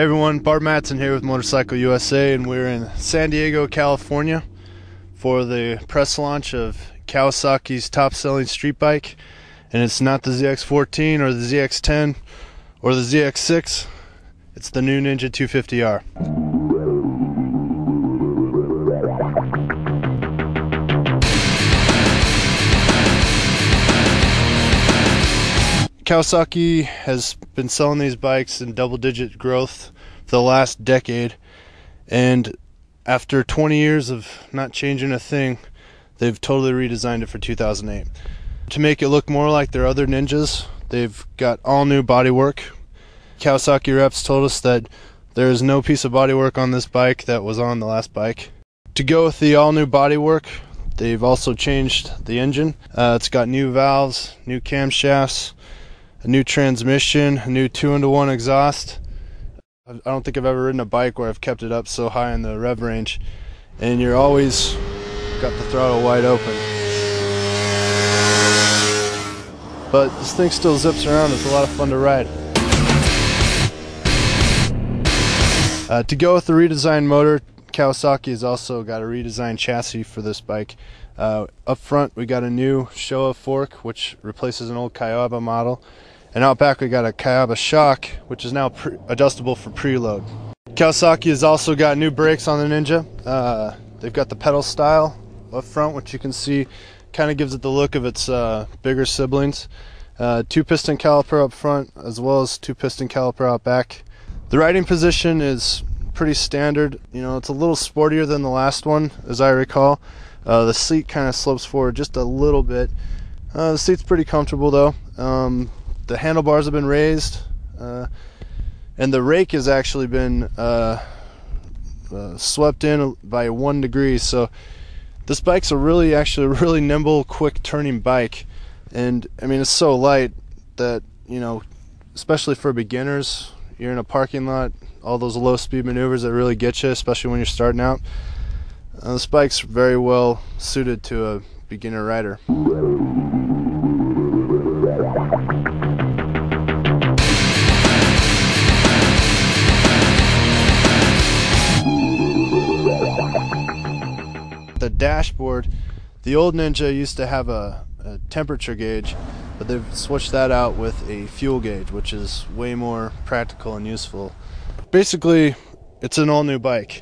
Hey everyone, Bart Matson here with Motorcycle USA, and we're in San Diego, California for the press launch of Kawasaki's top-selling street bike. And it's not the ZX14 or the ZX10 or the ZX6, it's the new Ninja 250R. Kawasaki has been selling these bikes in double-digit growth for the last decade, and after 20 years of not changing a thing, they've totally redesigned it for 2008. To make it look more like their other Ninjas, they've got all new bodywork. Kawasaki reps told us that there is no piece of bodywork on this bike that was on the last bike. To go with the all new bodywork, they've also changed the engine. It's got new valves, new camshafts, a new transmission, a new 2-into-1 exhaust. I don't think I've ever ridden a bike where I've kept it up so high in the rev range, and you're always got the throttle wide open. But this thing still zips around. It's a lot of fun to ride. To go with the redesigned motor, Kawasaki has also got a redesigned chassis for this bike. Up front we got a new Showa fork, which replaces an old Kawasaki model. And out back we got a Kawasaki shock, which is now adjustable for preload. Kawasaki has also got new brakes on the Ninja. They've got the pedal style up front, which you can see kind of gives it the look of its bigger siblings. 2-piston caliper up front, as well as 2-piston caliper out back. The riding position is pretty standard. You know, it's a little sportier than the last one, as I recall. The seat kind of slopes forward just a little bit. The seat's pretty comfortable though. The handlebars have been raised, and the rake has actually been swept in by 1 degree. So this bike's actually a really nimble, quick turning bike. And I mean, it's so light that, you know, especially for beginners, you're in a parking lot, all those low speed maneuvers that really get you, especially when you're starting out. This bike's very well suited to a beginner rider. The dashboard, the old Ninja used to have a temperature gauge, but they've switched that out with a fuel gauge, which is way more practical and useful. Basically, it's an all new bike.